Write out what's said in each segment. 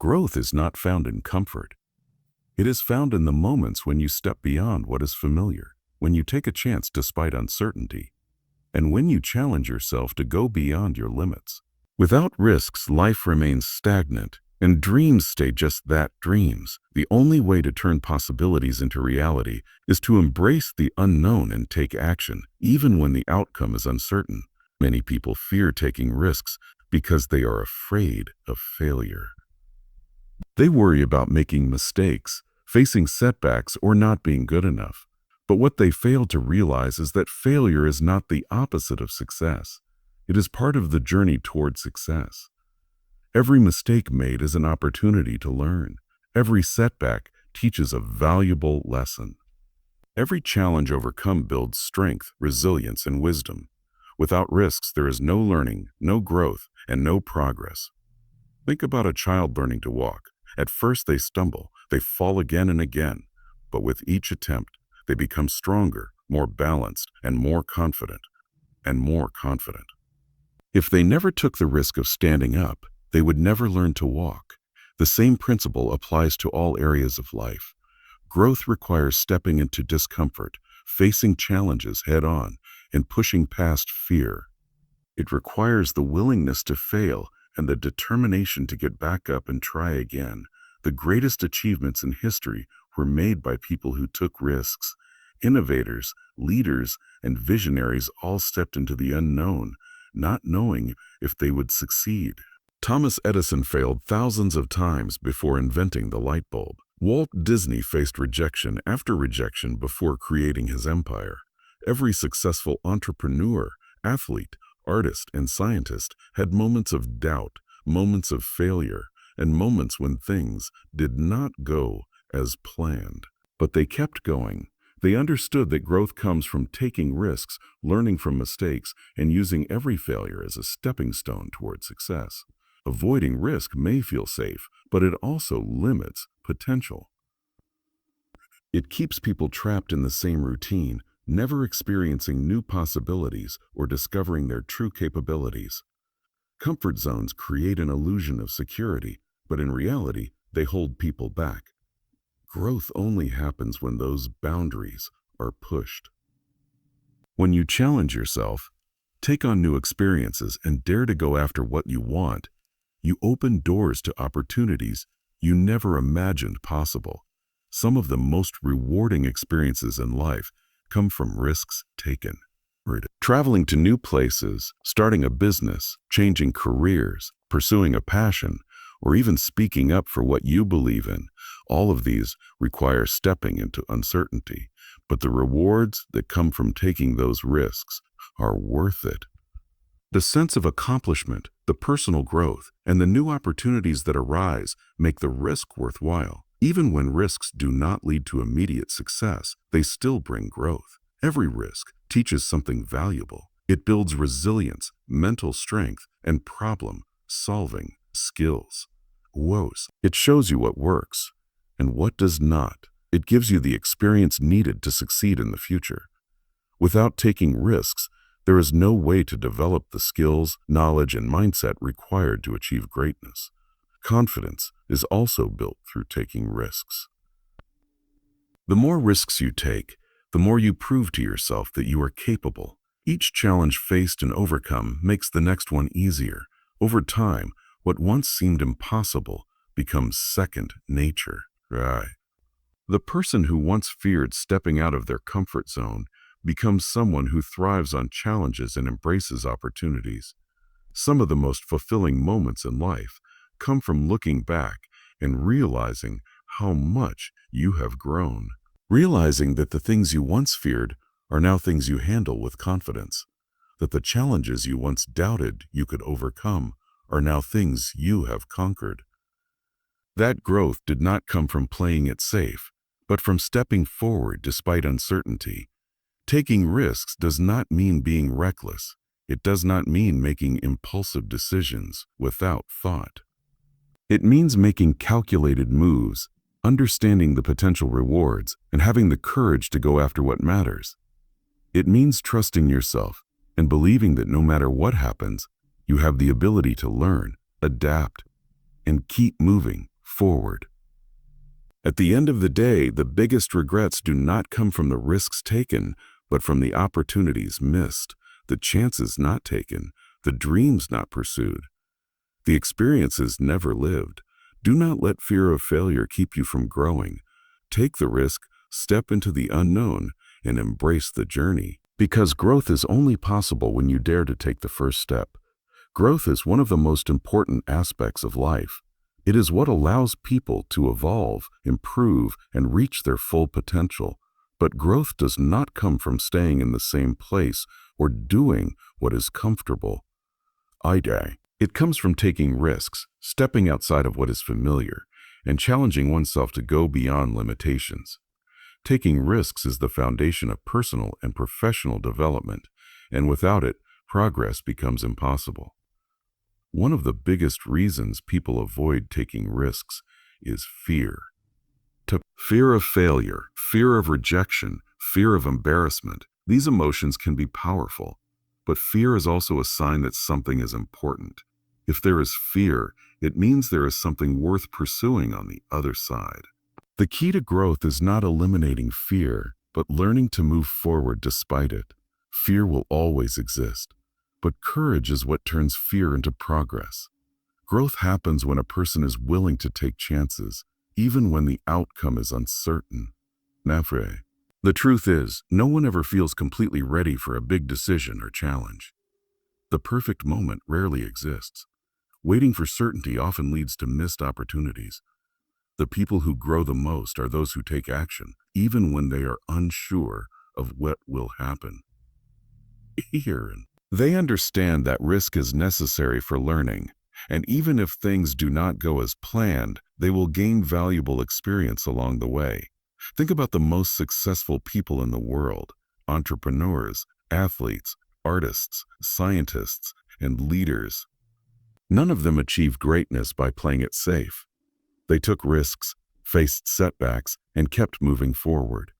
Growth is not found in comfort. It is found in the moments when you step beyond what is familiar, when you take a chance despite uncertainty, and when you challenge yourself to go beyond your limits. Without risks, life remains stagnant, and dreams stay just that, dreams. The only way to turn possibilities into reality is to embrace the unknown and take action, even when the outcome is uncertain. Many people fear taking risks because they are afraid of failure. They worry about making mistakes, facing setbacks, or not being good enough. But what they fail to realize is that failure is not the opposite of success. It is part of the journey toward success. Every mistake made is an opportunity to learn. Every setback teaches a valuable lesson. Every challenge overcome builds strength, resilience, and wisdom. Without risks, there is no learning, no growth, and no progress. Think about a child learning to walk. At first they stumble, they fall again and again, but with each attempt, they become stronger, more balanced, and more confident. If they never took the risk of standing up, they would never learn to walk. The same principle applies to all areas of life. Growth requires stepping into discomfort, facing challenges head-on, and pushing past fear. It requires the willingness to fail and the determination to get back up and try again. The greatest achievements in history were made by people who took risks. Innovators, leaders, and visionaries all stepped into the unknown, not knowing if they would succeed. Thomas Edison failed thousands of times before inventing the light bulb. Walt Disney faced rejection after rejection before creating his empire. Every successful entrepreneur, athlete, artist, and scientist had moments of doubt, moments of failure, and moments when things did not go as planned. But they kept going. They understood that growth comes from taking risks, learning from mistakes, and using every failure as a stepping stone toward success. Avoiding risk may feel safe, but it also limits potential. It keeps people trapped in the same routine, never experiencing new possibilities or discovering their true capabilities. Comfort zones create an illusion of security, but in reality, they hold people back. Growth only happens when those boundaries are pushed. When you challenge yourself, take on new experiences, and dare to go after what you want, you open doors to opportunities you never imagined possible. Some of the most rewarding experiences in life come from risks taken. Traveling to new places, starting a business, changing careers, pursuing a passion, or even speaking up for what you believe in, all of these require stepping into uncertainty. But the rewards that come from taking those risks are worth it. The sense of accomplishment, the personal growth, and the new opportunities that arise make the risk worthwhile. Even when risks do not lead to immediate success, they still bring growth. Every risk teaches something valuable. It builds resilience, mental strength, and problem-solving skills. It shows you what works and what does not. It gives you the experience needed to succeed in the future. Without taking risks, there is no way to develop the skills, knowledge, and mindset required to achieve greatness. Confidence is also built through taking risks. The more risks you take, the more you prove to yourself that you are capable. Each challenge faced and overcome makes the next one easier. Over time, what once seemed impossible becomes second nature. The person who once feared stepping out of their comfort zone becomes someone who thrives on challenges and embraces opportunities. Some of the most fulfilling moments in life come from looking back and realizing how much you have grown. Realizing that the things you once feared are now things you handle with confidence. That the challenges you once doubted you could overcome are now things you have conquered. That growth did not come from playing it safe, but from stepping forward despite uncertainty. Taking risks does not mean being reckless. It does not mean making impulsive decisions without thought. It means making calculated moves, understanding the potential rewards, and having the courage to go after what matters. It means trusting yourself and believing that no matter what happens, you have the ability to learn, adapt, and keep moving forward. At the end of the day, the biggest regrets do not come from the risks taken, but from the opportunities missed, the chances not taken, the dreams not pursued, the experiences never lived. Do not let fear of failure keep you from growing. Take the risk, step into the unknown, and embrace the journey. Because growth is only possible when you dare to take the first step. Growth is one of the most important aspects of life. It is what allows people to evolve, improve, and reach their full potential. But growth does not come from staying in the same place or doing what is comfortable. It comes from taking risks, stepping outside of what is familiar, and challenging oneself to go beyond limitations. Taking risks is the foundation of personal and professional development, and without it, progress becomes impossible. One of the biggest reasons people avoid taking risks is fear. Fear of failure, fear of rejection, fear of embarrassment. These emotions can be powerful, but fear is also a sign that something is important. If there is fear, it means there is something worth pursuing on the other side. The key to growth is not eliminating fear, but learning to move forward despite it. Fear will always exist, but courage is what turns fear into progress. Growth happens when a person is willing to take chances, even when the outcome is uncertain. The truth is, no one ever feels completely ready for a big decision or challenge. The perfect moment rarely exists. Waiting for certainty often leads to missed opportunities. The people who grow the most are those who take action, even when they are unsure of what will happen. They understand that risk is necessary for learning, and even if things do not go as planned, they will gain valuable experience along the way. Think about the most successful people in the world: entrepreneurs, athletes, artists, scientists, and leaders. None of them achieved greatness by playing it safe. They took risks, faced setbacks, and kept moving forward.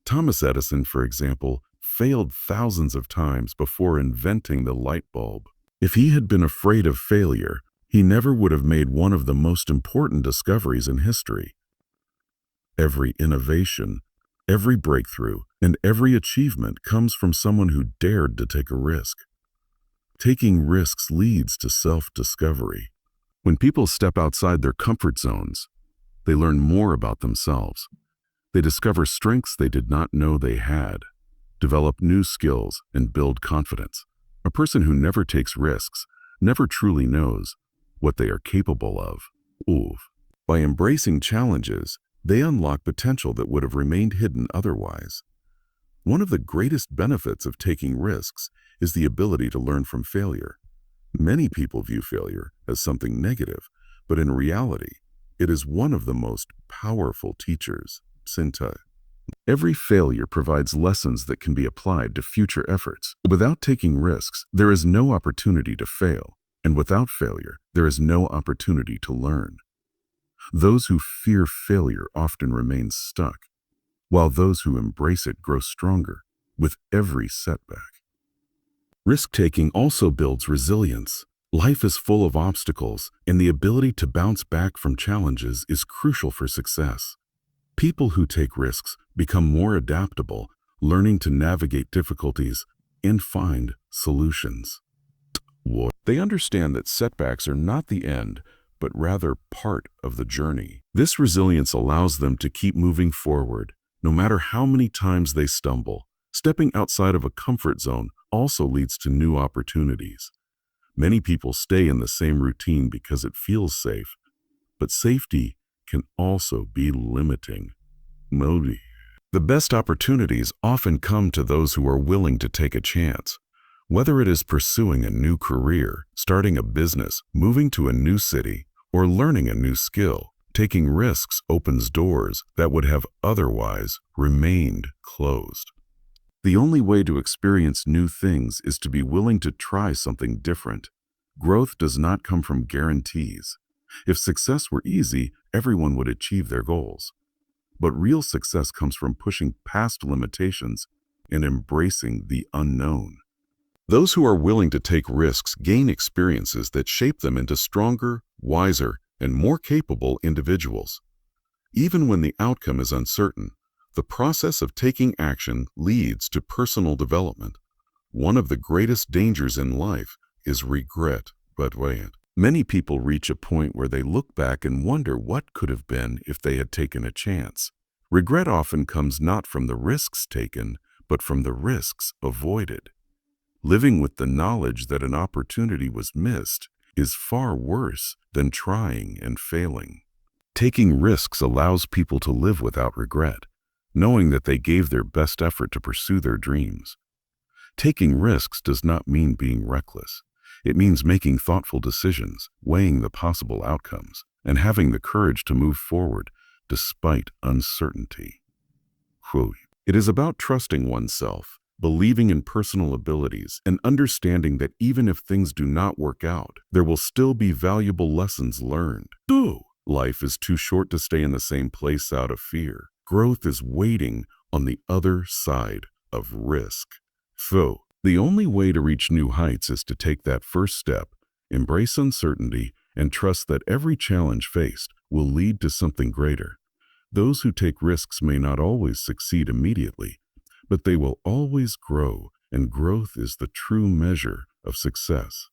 Thomas Edison, for example, failed thousands of times before inventing the light bulb. If he had been afraid of failure, he never would have made one of the most important discoveries in history. Every innovation, every breakthrough, and every achievement comes from someone who dared to take a risk. Taking risks leads to self-discovery. When people step outside their comfort zones, they learn more about themselves. They discover strengths they did not know they had, develop new skills, and build confidence. A person who never takes risks never truly knows what they are capable of. By embracing challenges, they unlock potential that would have remained hidden otherwise. One of the greatest benefits of taking risks is the ability to learn from failure. Many people view failure as something negative, but in reality, it is one of the most powerful teachers. Every failure provides lessons that can be applied to future efforts. Without taking risks, there is no opportunity to fail, and without failure, there is no opportunity to learn. Those who fear failure often remain stuck, while those who embrace it grow stronger with every setback. Risk-taking also builds resilience. Life is full of obstacles, and the ability to bounce back from challenges is crucial for success. People who take risks become more adaptable, learning to navigate difficulties and find solutions. They understand that setbacks are not the end, but rather part of the journey. This resilience allows them to keep moving forward, no matter how many times they stumble. Stepping outside of a comfort zone also leads to new opportunities. Many people stay in the same routine because it feels safe, but safety can also be limiting. The best opportunities often come to those who are willing to take a chance. Whether it is pursuing a new career, starting a business, moving to a new city, or learning a new skill, taking risks opens doors that would have otherwise remained closed. The only way to experience new things is to be willing to try something different. Growth does not come from guarantees. If success were easy, everyone would achieve their goals. But real success comes from pushing past limitations and embracing the unknown. Those who are willing to take risks gain experiences that shape them into stronger, wiser, and more capable individuals. Even when the outcome is uncertain, the process of taking action leads to personal development. One of the greatest dangers in life is regret, but wait. Many people reach a point where they look back and wonder what could have been if they had taken a chance. Regret often comes not from the risks taken, but from the risks avoided. Living with the knowledge that an opportunity was missed is far worse than trying and failing. Taking risks allows people to live without regret, knowing that they gave their best effort to pursue their dreams. Taking risks does not mean being reckless. It means making thoughtful decisions, weighing the possible outcomes, and having the courage to move forward despite uncertainty. Quote, "It is about trusting oneself, believing in personal abilities, and understanding that even if things do not work out, there will still be valuable lessons learned. Life is too short to stay in the same place out of fear. Growth is waiting on the other side of risk." So, the only way to reach new heights is to take that first step, embrace uncertainty, and trust that every challenge faced will lead to something greater. Those who take risks may not always succeed immediately, but they will always grow, and growth is the true measure of success.